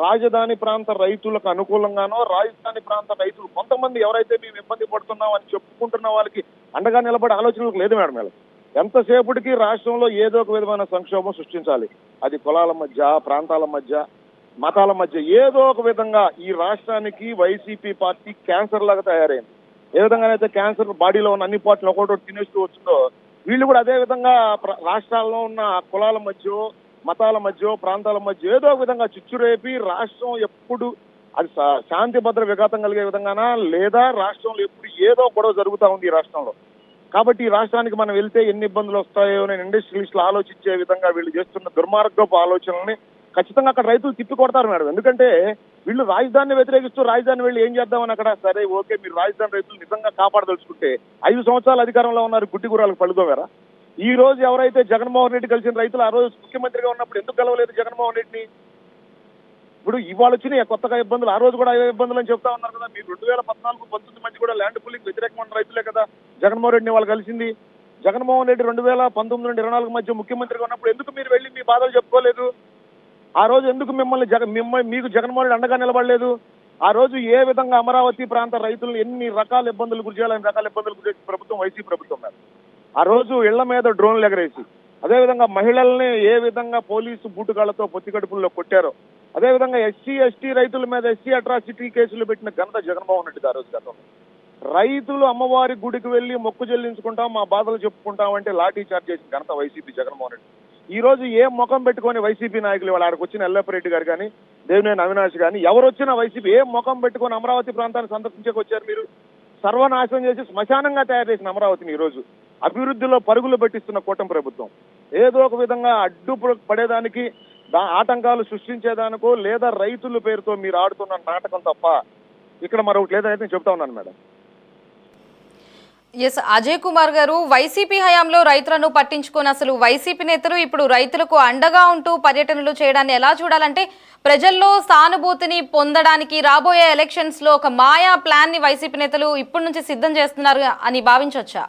రాజధాని ప్రాంత రైతులకు అనుకూలంగానో, రాజధాని ప్రాంత రైతులు కొంతమంది ఎవరైతే మేము ఇబ్బంది పడుతున్నాం అని చెప్పుకుంటున్న వాళ్ళకి అండగా నిలబడే ఆలోచనలకు లేదు మేడం. వీళ్ళకి ఎంతసేపటికి రాష్ట్రంలో ఏదో ఒక విధమైన సంక్షోభం సృష్టించాలి, అది కులాల మధ్య, ప్రాంతాల మధ్య, మతాల మధ్య, ఏదో ఒక విధంగా ఈ రాష్ట్రానికి వైసీపీ పార్టీ క్యాన్సర్ లాగా తయారైంది. ఏ విధంగానైతే క్యాన్సర్ బాడీలో ఉన్న అన్ని పార్టీలు ఒకటి తినేస్తూ వచ్చిందో వీళ్ళు కూడా అదే విధంగా రాష్ట్రాల్లో ఉన్న కులాల మధ్య, మతాల మధ్య, ప్రాంతాల మధ్య ఏదో ఒక విధంగా చిచ్చురేపి రాష్ట్రం ఎప్పుడు అది శాంతి భద్ర విఘాతం కలిగే విధంగానా, లేదా రాష్ట్రంలో ఎప్పుడు ఏదో గొడవ జరుగుతూ ఉంది ఈ రాష్ట్రంలో. కాబట్టి ఈ రాష్ట్రానికి మనం వెళ్తే ఎన్ని ఇబ్బందులు వస్తాయో నేను ఇండస్ట్రియలిస్టులు ఆలోచించే విధంగా వీళ్ళు చేస్తున్న దుర్మార్గపు ఆలోచనల్ని ఖచ్చితంగా అక్కడ రైతులు తిప్పి కొడతారు మేడం. ఎందుకంటే వీళ్ళు రాజధానిని వ్యతిరేకిస్తూ రాజధాని వెళ్ళి ఏం చేద్దామని అక్కడ, సరే ఓకే మీరు రాజధాని రైతులు నిజంగా కాపాడదలుచుకుంటే 5 సంవత్సరాలు అధికారంలో ఉన్నారు, గుడ్డి గుర్రాలకు పళ్ళుదోగారా? ఈ రోజు ఎవరైతే జగన్మోహన్ రెడ్డి కలిసిన రైతులు ఆ రోజు ముఖ్యమంత్రిగా ఉన్నప్పుడు ఎందుకు కలవలేదు జగన్మోహన్ రెడ్డిని? ఇప్పుడు ఇవాళ వచ్చినాయి కొత్తగా ఇబ్బందులు, ఆ రోజు కూడా అవే ఇబ్బందులు అని చెప్తా ఉన్నారు కదా. మీరు 2014-19 మధ్య కూడా ల్యాండ్ పూలింగ్ వ్యతిరేకమైన రైతులే కదా జగన్మోహన్ రెడ్డిని వాళ్ళు కలిసింది. జగన్మోహన్ రెడ్డి 2019 నుండి 2024 మధ్య ముఖ్యమంత్రిగా ఉన్నప్పుడు ఎందుకు మీరు వెళ్ళి మీ బాధలు చెప్పుకోలేదు? ఆ రోజు ఎందుకు మీకు జగన్మోహన్ రెడ్డి అండగా నిలబడలేదు? ఆ రోజు ఏ విధంగా అమరావతి ప్రాంత రైతులను ఎన్ని రకాల ఇబ్బందులు గురి చేయాలని రకాల ఇబ్బందులు గురి చేసి ప్రభుత్వం, వైసీపీ ప్రభుత్వం మేడం. ఆ రోజు ఇళ్ల మీద డ్రోన్లు ఎగరేసి, అదేవిధంగా మహిళల్ని ఏ విధంగా పోలీసు బూటుగాళ్లతో పొత్తికడుపుల్లో కొట్టారో, అదేవిధంగా ఎస్సీ రైతుల మీద ఎస్సీ అట్రాసిటీ కేసులు పెట్టిన ఘనత జగన్మోహన్ రెడ్డి ఆ రోజు గతంలో. రైతులు అమ్మవారి గుడికి వెళ్లి మొక్కు చెల్లించుకుంటాం, మా బాధలు చెప్పుకుంటాం అంటే లాఠీ చార్జ్ చేసిన ఘనత వైసీపీ జగన్మోహన్ రెడ్డి. ఈ రోజు ఏ ముఖం పెట్టుకొని వైసీపీ నాయకులు వాళ్ళు ఆడికి వచ్చిన ఎల్లప్పరెడ్డి గారు కానీ, దేవినేని అవినాష్ కానీ ఎవరు వచ్చినా వైసీపీ ఏ ముఖం పెట్టుకొని అమరావతి ప్రాంతాన్ని సందర్శించక వచ్చారు? మీరు సర్వనాశనం చేసి శ్మశానంగా తయారు చేసిన అమరావతిని ఈ రోజు అభివృద్ధిలో పరుగులు పెట్టిస్తున్న కూటమి ప్రభుత్వం ఏదో ఒక విధంగా అడ్డు పడేదానికి, ఆటంకాలు సృష్టించేదానికో, లేదా రైతుల పేరుతో మీరు ఆడుతున్న నాటకం తప్ప ఇక్కడ మరొకటి లేదని నేను చెప్తా ఉన్నాను మేడం. ఎస్ అజయ్ కుమార్ గారు, వైసీపీ హయాంలో రైతులను పట్టించుకొని అసలు వైసీపీ నేతలు ఇప్పుడు రైతులకు అండగా ఉంటూ పర్యటనలు చేయడాన్ని ఎలా చూడాలంటే ప్రజల్లో సానుభూతిని పొందడానికి రాబోయే ఎలక్షన్స్ లో ఒక మాయా ప్లాన్ ని వైసీపీ నేతలు ఇప్పటి నుంచి సిద్ధం చేస్తున్నారు అని భావించవచ్చా?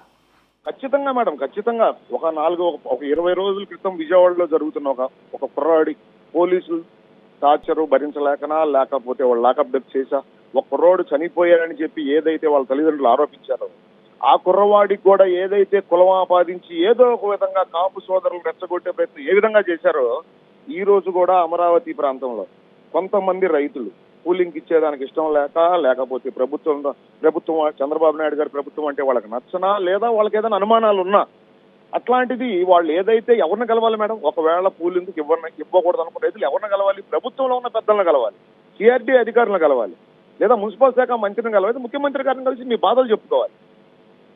ఖచ్చితంగా మేడం, ఖచ్చితంగా. ఒక 20 రోజుల క్రితం విజయవాడలో జరుగుతున్న ఒక కుర్రాడి పోలీసులు టార్చరు భరించలేకనా, లేకపోతే వాళ్ళు లాకప్ డెత్ చేశా, ఒక కుర్రాడు చనిపోయాడని చెప్పి ఏదైతే వాళ్ళ తల్లిదండ్రులు ఆరోపించారో ఆ కుర్రవాడికి కూడా ఏదైతే కులం ఆపాదించి ఏదో ఒక విధంగా కాపు సోదరులు రెచ్చగొట్టే ప్రయత్నం ఏ విధంగా చేశారో ఈ రోజు కూడా అమరావతి ప్రాంతంలో కొంతమంది రైతులు కూలింగ్ ఇచ్చేదానికి ఇష్టం లేకపోతే ప్రభుత్వం చంద్రబాబు నాయుడు గారి ప్రభుత్వం అంటే వాళ్ళకి నచ్చనా, లేదా వాళ్ళకి ఏదైనా అనుమానాలు ఉన్నా, అట్లాంటిది వాళ్ళు ఏదైతే ఎవరిని కలవాలి మేడం? ఒకవేళ కూలింగ్కి ఇవ్వకూడదు అనుకున్న రైతులు ఎవరిని కలవాలి? ప్రభుత్వంలో ఉన్న పెద్దలను కలవాలి, సిఆర్డీ అధికారులను కలవాలి, లేదా మున్సిపల్ శాఖ మంత్రిని కలవాలి, ముఖ్యమంత్రి గారిని కలిసి మీ బాధలు చెప్పుకోవాలి.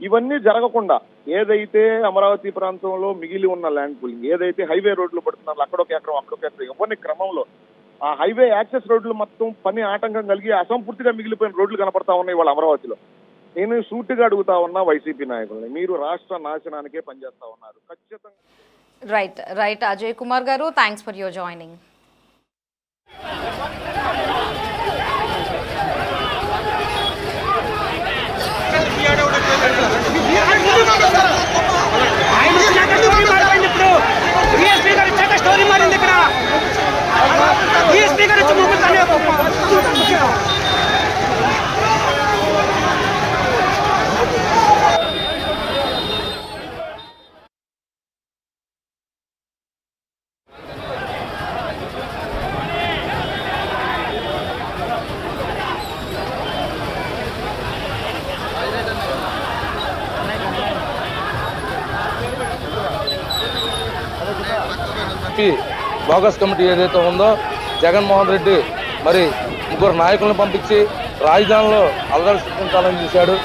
ఇవన్నీ జరగకుండా ఏదైతే అమరావతి ప్రాంతంలో మిగిలి ఉన్న ల్యాండ్ పూలింగ్, ఏదైతే హైవే రోడ్లు పడుతున్నారు అక్కడొక ఎకరం ఇవ్వని క్రమంలో ఆ హైవే యాక్సెస్ రోడ్లు మొత్తం పని ఆటంకం కలిగి అసంపూర్తిగా మిగిలిపోయిన రోడ్లు కనపడతా ఉన్నాయి వాళ్ళ అమరావతిలో. నేను సూటిగా అడుగుతా ఉన్నా వైసీపీ నాయకుల్ని, మీరు రాష్ట్ర నాశనానికే పనిచేస్తా ఉన్నారు ఖచ్చితంగా. రైట్ అజయ్ కుమార్ గారు, thanks for your joining. Story మారింది ఇక్కడ స్పీకర్ బోగస్ కమిటీ ఏదైతే ఉందో జగన్మోహన్ రెడ్డి మరి ముగ్గురు నాయకులను పంపించి రాజధానిలో అల్లరి సృష్టించాలని చూశాడు.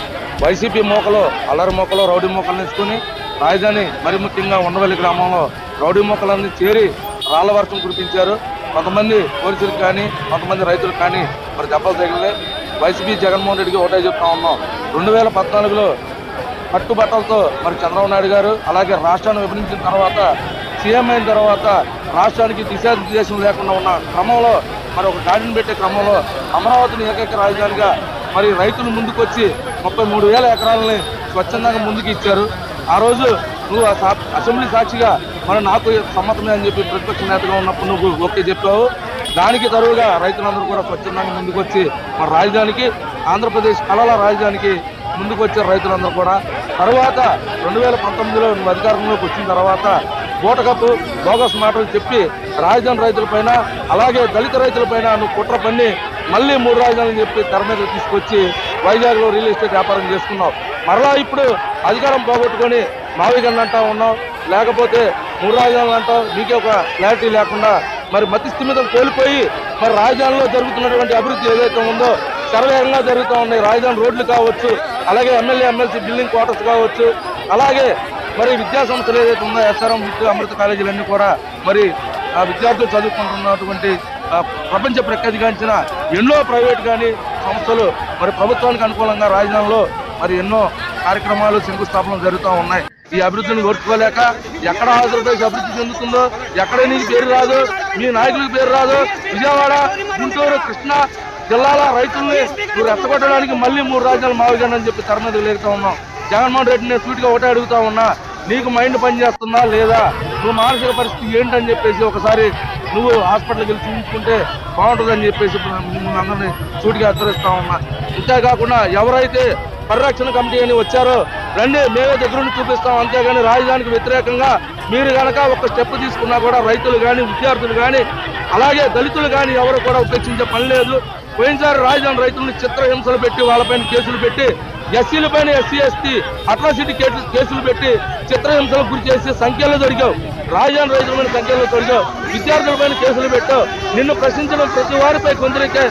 వైసీపీ మోకలో అల్లరి మోకలో రౌడీ మోకలు నేర్చుకుని రాజధాని మరి ముఖ్యంగా ఉండవల్లి గ్రామంలో రౌడీ మోకలన్నీ చేరి రాళ్ల వర్షం కురిపించారు. కొంతమంది పోలీసులకు కానీ కొంతమంది రైతులకు కానీ మరి దెబ్బలు తగిలే. వైసీపీ జగన్మోహన్ రెడ్డికి ఒకటే చెప్తా ఉన్నాం, 2014లో కట్టుబట్టలతో మరి చంద్రబాబు నాయుడు గారు అలాగే రాష్ట్రాన్ని విభజించిన తర్వాత సీఎం అయిన తర్వాత రాష్ట్రానికి దిశానిర్దేశం లేకుండా ఉన్న క్రమంలో మరి ఒక గాడిని పెట్టే క్రమంలో అమరావతిని ఏకైక రాజధానిగా మరి రైతులు ముందుకొచ్చి 33,000 ఎకరాలని స్వచ్ఛందంగా ముందుకు ఇచ్చారు. ఆ రోజు నువ్వు అసెంబ్లీ సాక్షిగా మరి నాకు సమ్మతమే అని చెప్పి ప్రతిపక్ష నేతగా ఉన్నప్పుడు నువ్వు ఓకే చెప్పావు. దానికి తరువుగా రైతులందరూ కూడా స్వచ్ఛందంగా ముందుకొచ్చి మరి రాజధానికి ఆంధ్రప్రదేశ్ కళల రాజధానికి ముందుకు వచ్చారు రైతులందరూ కూడా. తర్వాత 2019లో నువ్వు అధికారంలోకి వచ్చిన తర్వాత బోటకప్పు బోగస్ మాటలు చెప్పి రాజధాని రైతులపైన అలాగే దళిత రైతులపైన నువ్వు కుట్ర పన్ని మళ్ళీ 3 రాజధానులు చెప్పి తెర మీద తీసుకొచ్చి వైజాగ్లో రియల్ ఎస్టేట్ వ్యాపారం చేసుకున్నావు. మరలా ఇప్పుడు అధికారం పోగొట్టుకొని మావిగన్ అంటా ఉన్నావు, లేకపోతే 3 రాజధానులు అంటావు. నీకే ఒక క్లారిటీ లేకుండా మరి మతి స్థిమితం కోల్పోయి మరి రాజధానిలో జరుగుతున్నటువంటి అభివృద్ధి ఏదైతే ఉందో సర్వేగంగా జరుగుతూ ఉన్నాయి. రాజధాని రోడ్లు కావచ్చు, అలాగే ఎమ్మెల్యే ఎమ్మెల్సీ బిల్డింగ్ క్వార్టర్స్ కావచ్చు, అలాగే మరి విద్యా సంస్థలు ఏదైతే ఉందో ఎస్ఆర్ఎం విద్యా అమృత కాలేజీలన్నీ కూడా మరి విద్యార్థులు చదువుకుంటున్నటువంటి ప్రపంచ ప్రఖ్యాతిగాంచిన ఎన్నో ప్రైవేట్ కానీ సంస్థలు మరి ప్రభుత్వానికి అనుకూలంగా రాజధానిలో మరి ఎన్నో కార్యక్రమాలు శంకుస్థాపనలు జరుగుతూ ఉన్నాయి. ఈ అభివృద్ధిని ఓర్చుకోలేక ఎక్కడ ఆంధ్రప్రదేశ్ అభివృద్ధి చెందుతుందో ఎక్కడ నీకు పేరు రాదు, మీ నాయకులకు పేరు రాదు. విజయవాడ, గుంటూరు, కృష్ణా జిల్లాల రైతుల్ని నువ్వు రెచ్చగొట్టడానికి మళ్ళీ 3 రాజధానులు మావిగండి అని చెప్పి తెర మీద లేగుతా ఉన్నాం. జగన్మోహన్ రెడ్డి నేను స్వీట్గా ఒకటే అడుగుతా ఉన్నా, నీకు మైండ్ పనిచేస్తుందా లేదా, నువ్వు మానసిక పరిస్థితి ఏంటని చెప్పేసి ఒకసారి నువ్వు హాస్పిటల్కి వెళ్ళి చూపించుకుంటే బాగుంటుందని చెప్పేసి మిమ్మల్ని అందరినీ సూటిగా హెచ్చరిస్తా ఉన్నా. అంతేకాకుండా ఎవరైతే పరిరక్షణ కమిటీ అని వచ్చారో రండి, మేమే దగ్గరుండి చూపిస్తాం, అంతేగాని రాజధానికి వ్యతిరేకంగా మీరు కనుక ఒక స్టెప్ తీసుకున్నా కూడా రైతులు కానీ విద్యార్థులు కానీ అలాగే దళితులు కానీ ఎవరు కూడా ఉపేక్షించే పని లేదు. పోయినసారి రాజధాని రైతులను చిత్రహింసలు పెట్టి వాళ్ళపైన కేసులు పెట్టి ఎస్సీల పైన ఎస్సీ ఎస్టీ అట్రాసిటీ కేసులు పెట్టి చిత్రహింసలకు గురి చేసి సంఖ్యలో దొరికావు. రాజధాని రైతులమైన సంఖ్యలో దొరికావు. విద్యార్థుల పైన కేసులు పెట్టావు. నిన్ను ప్రశ్నించడం ప్రతి వారిపై కొందరికే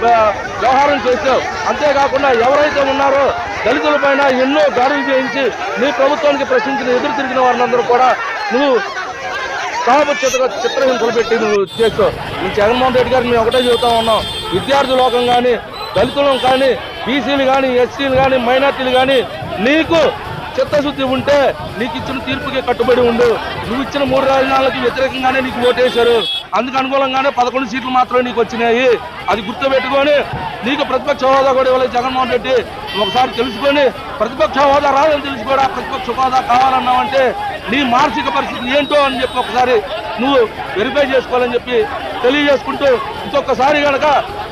వ్యవహారం చేశావు. అంతేకాకుండా ఎవరైతే ఉన్నారో దళితుల పైన ఎన్నో దాడులు చేయించి నీ ప్రభుత్వానికి ప్రశ్నించిన ఎదురు తిరిగిన వారినందరూ కూడా నువ్వు చిత్రహింసలు పెట్టి నువ్వు చేస్తావు. ఈ జగన్మోహన్ రెడ్డి గారిని మేము ఒకటే చెబుతా ఉన్నాం, విద్యార్థి లోకం కానీ దళితులను కానీ, బీసీలు కానీ, ఎస్సీలు కానీ, మైనార్టీలు కానీ నీకు చిత్తశుద్ధి ఉంటే నీకు ఇచ్చిన తీర్పుకి కట్టుబడి ఉండు. నువ్వు ఇచ్చిన 3 రాజధానులకు వ్యతిరేకంగానే నీకు ఓటేశారు. అందుకు అనుకూలంగానే 11 సీట్లు మాత్రమే నీకు వచ్చినాయి. అది గుర్తుపెట్టుకొని నీకు ప్రతిపక్ష హోదా కూడా ఇవ్వలేదు జగన్మోహన్ రెడ్డి. ఒకసారి తెలుసుకొని ప్రతిపక్ష హోదా రాదని తెలిసి కూడా ప్రతిపక్ష హోదా కావాలన్నావంటే నీ మానసిక పరిస్థితి ఏంటో అని చెప్పి ఒకసారి నువ్వు వెరిఫై చేసుకోవాలని చెప్పి తెలియజేసుకుంటూ, ఇంకొకసారి కనుక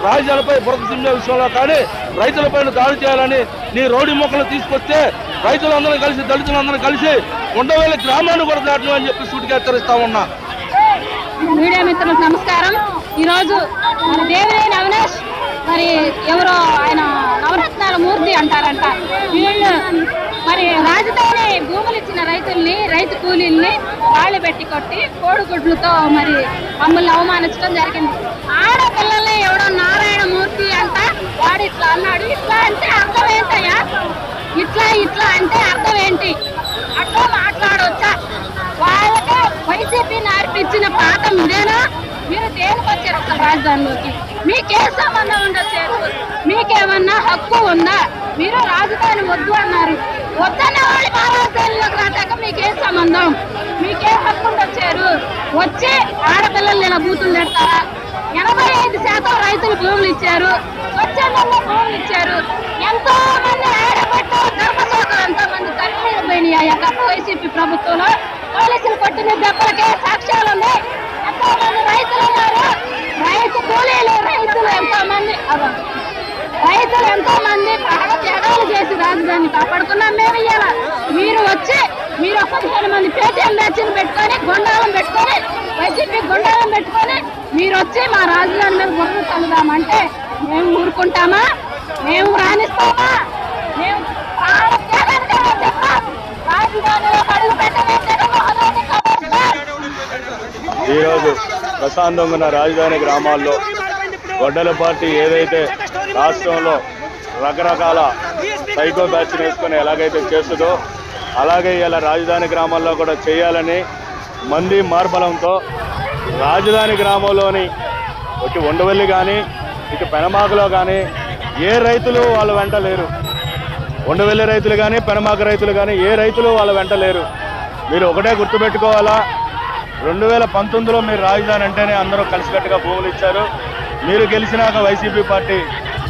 రాజధానిపై బురద సింహ విషయంలో కానీ రైతులపైన దాడి చేయాలని నీ రౌడీ మొక్కలు తీసుకొస్తే రైతులందరూ కలిసి, దళితులందరూ కలిసి ఉండవేళ గ్రామాన్ని కూడా దాటను అని చెప్పి సూటిగా హెచ్చరిస్తా ఉన్నా. మీడియా మిత్రులకు నమస్కారం. ఈరోజు మన దేవినేని అవినాష్ మరి ఎవరో ఆయన నవరత్నాల మూర్తి అంటారంట. వీళ్ళు మరి రాజధాని భూములు ఇచ్చిన రైతుల్ని, రైతు కూలీల్ని రాళ్ళు పెట్టి కొట్టి కోడిగుడ్లతో మరి మమ్మల్ని అవమానించడం జరిగింది. ఆడపిల్లల్ని ఎవడో నారాయణమూర్తి అంట, వాడు ఇట్లా అన్నాడు. ఇట్లా అంటే అర్థం ఏంటయ్యా? ఇట్లా అంటే అర్థం ఏంటి? అట్లా మాట్లాడవచ్చా? వాళ్ళకి వైసీపీ నేర్పించిన పాఠం ఇదేనా? మీరు దేనికి వచ్చారు అసలు రాజధానిలోకి? మీకే సంబంధం ఉండొచ్చారు? మీకేమన్నా హక్కు ఉందా? మీరు రాజధాని వద్దు అన్నారు. వద్దన్న వాళ్ళు మా రాజధానిలోకి రాక మీకేం సంబంధం? మీకేం హక్కు ఉండొచ్చారు? వచ్చి ఆడపిల్లల్ని ఇలా బూతులు పెడతారా? 85% రైతులు భూములు ఇచ్చారు, స్వచ్ఛందంగా భూములు ఇచ్చారు. ఎంతో మంది ఆడబట్టు ధర్మశోకలు, ఎంతో మంది కన్నీరు పోయినాయి గత వైసీపీ ప్రభుత్వంలో. పోలీసులు కొట్టిన దెబ్బలకే సాక్ష్యాలు ఉన్నాయి. ఎంతో మంది రైతులు ఉన్నారు, రైతు కూలీలు, రైతులు ఎంతో మంది ప్రాణ త్యాగాలు చేసి రాజధాని కాపాడుకున్నాం మేము. ఇయ్యాల మీరు వచ్చి మీరు 15 మంది పేటీఎం బ్యాచ్లు పెట్టుకొని, గుండాలం పెట్టుకొని, వైసీపీ గుండాలం పెట్టుకొని మీరు వచ్చి మా రాజధాని మీద బుర్ర చల్లుదామంటే మేము ఊరుకుంటామా? మేము రాణిస్తామా? మేము రాజధానిలో అడుగు ఈరోజు ప్రశాంతంగా ఉన్న రాజధాని గ్రామాల్లో గొడ్డల పార్టీ ఏదైతే రాష్ట్రంలో రకరకాల సైకో బ్యాచ్ వేసుకొని ఎలాగైతే చేస్తుందో అలాగే ఇలా రాజధాని గ్రామాల్లో కూడా చేయాలని మంది మార్బలంతో రాజధాని గ్రామంలోని ఇటు ఉండవల్లి కానీ, ఇటు పెనమాకలో కానీ ఏ రైతులు వాళ్ళ వెంట లేరు. ఉండవల్లి రైతులు కానీ, పెనమాక రైతులు కానీ ఏ రైతులు వాళ్ళ వెంట లేరు. మీరు ఒకటే గుర్తుపెట్టుకోవాలా, 2019లో మీరు రాజధాని అంటేనే అందరూ కలిసికట్టుగా భూములు ఇచ్చారు. మీరు గెలిచినాక వైసీపీ పార్టీ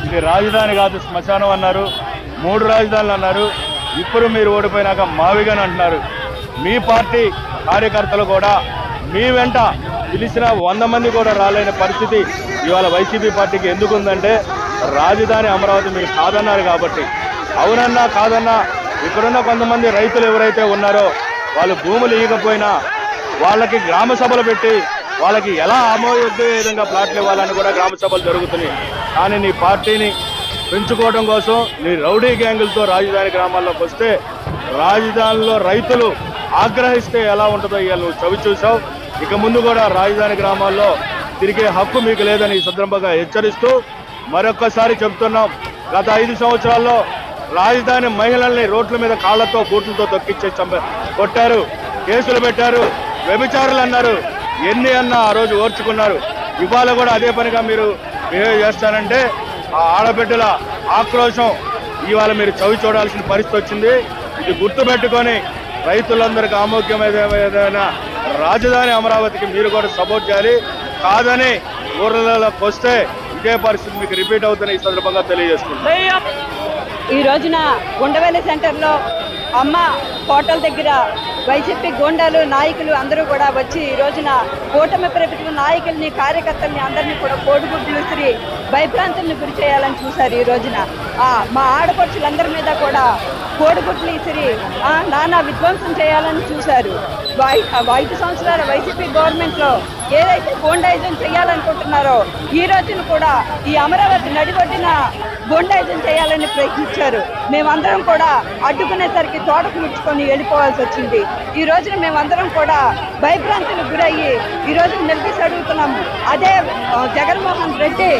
ఇది రాజధాని కాదు శ్మశానం అన్నారు, 3 రాజధానులు అన్నారు. ఇప్పుడు మీరు ఓడిపోయినాక మావిగాని అంటున్నారు. మీ పార్టీ కార్యకర్తలు కూడా మీ వెంట పిలిచిన 100 మంది కూడా రాలేని పరిస్థితి ఇవాళ వైసీపీ పార్టీకి ఎందుకు ఉందంటే రాజధాని అమరావతి మీరు కాదన్నారు కాబట్టి. అవునన్నా కాదన్నా ఇక్కడున్న కొంతమంది రైతులు ఎవరైతే ఉన్నారో వాళ్ళు భూములు ఇవ్వకపోయినా వాళ్ళకి గ్రామ సభలు పెట్టి వాళ్ళకి ఎలా ఆమోదయోగ్య విధంగా ప్లాట్లు ఇవ్వాలని కూడా గ్రామ సభలు జరుగుతున్నాయి. కానీ నీ పార్టీని పెంచుకోవడం కోసం నీ రౌడీ గ్యాంగులతో రాజధాని గ్రామాల్లోకి వస్తే రాజధానిలో రైతులు ఆగ్రహిస్తే ఎలా ఉంటుందో ఇవాళ నువ్వు చవి చూసావు. ఇక ముందు కూడా రాజధాని గ్రామాల్లో తిరిగే హక్కు మీకు లేదని ఈ సందర్భంగా హెచ్చరిస్తూ మరొక్కసారి చెబుతున్నాం. గత 5 సంవత్సరాల్లో రాజధాని మహిళల్ని రోడ్ల మీద కాళ్లతో బూట్లతో తొక్కిచ్చే కొట్టారు, కేసులు పెట్టారు, వ్యభిచారులు అన్నారు. ఎన్ని అన్నా ఆ రోజు ఓర్చుకున్నారు. ఇవాళ కూడా అదే పనిగా మీరు బిహేవ్ చేస్తారంటే ఆ ఆడబిడ్డల ఆక్రోశం ఇవాళ మీరు చవి చూడాల్సిన పరిస్థితి వచ్చింది. ఇది గుర్తుపెట్టుకొని రైతులందరికీ ఆమోగ్యమైన రాజధాని అమరావతికి మీరు కూడా సపోర్ట్ చేయాలి. కాదని ఊర్లలోకి వస్తే ఇదే పరిస్థితి మీకు రిపీట్ అవుతుందని ఈ సందర్భంగా తెలియజేస్తున్నాం. ఈ రోజున ఉండవల్లి సెంటర్లో అమ్మ హోటల్ దగ్గర వైసీపీ గోండాలు నాయకులు అందరూ కూడా వచ్చి ఈ రోజున కూటమి ప్రభుత్వ నాయకుల్ని, కార్యకర్తల్ని అందరినీ కూడా కోడిగుడ్లు విసిరి భయభ్రాంతుల్ని గురి చేయాలని చూశారు. ఈ రోజున మా ఆడపడుచులందరి మీద కూడా కోడిగుడ్లు విసిరి నానా విధ్వంసం చేయాలని చూశారు. 5 సంవత్సరాల వైసీపీ గవర్నమెంట్లో ఏదైతే గోండాయిజం చేయాలనుకుంటున్నారో ఈ రోజున కూడా ఈ అమరావతి నడిబొడ్డిన గోండాయిజం చేయాలని ప్రయత్నించారు. మేమందరం కూడా అడ్డుకునేసరికి తోటకు ముచ్చుకొని వెళ్ళిపోవాల్సి వచ్చింది. ఈ రోజున మేమందరం కూడా భయభ్రాంతులకు గురయ్యి ఈ రోజు నిలదీసి అడుగుతున్నాము. అదే జగన్మోహన్ రెడ్డి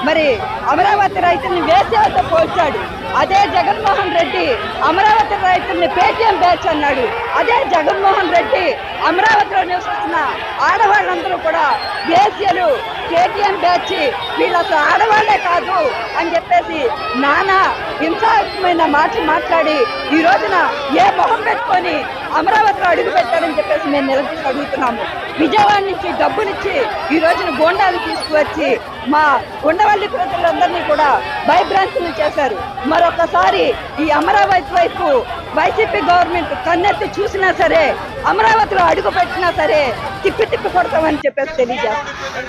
మరి అమరావతి రైతుల్ని వేసేతో పోల్చాడు. అదే జగన్మోహన్ రెడ్డి అమరావతి రైతుల్ని పేటీఎం బ్యాచ్ అన్నాడు. అదే జగన్మోహన్ రెడ్డి అమరావతిలో నివసిస్తున్న ఆడవాళ్ళందరూ కూడా వేశ్యలు, కేటీఎం బ్యాచ్, వీళ్ళు అసలు ఆడవాళ్లే కాదు అని చెప్పేసి నానా హింసాత్మకమైన మాటలు మాట్లాడి ఈ రోజున ఏ మొహం పెట్టుకొని అమరావతిలో అడుగు పెట్టారని చెప్పేసి మేము నిలదీసి అడుగుతున్నాము. విజయవాడ నుంచి డబ్బులిచ్చి ఈ రోజున గోండాలు తీసుకువచ్చి మా ఉండవల్లి ప్రజలందరినీ కూడా భయభ్రాంతులు చేశారు. మరొకసారి ఈ అమరావతి వైపు వైసీపీ గవర్నమెంట్ కన్నెత్తి చూసినా సరే, అమరావతిలో అడుగు పెట్టినా సరే తిప్పి కొడతామని చెప్పేసి తెలియజేస్తాం.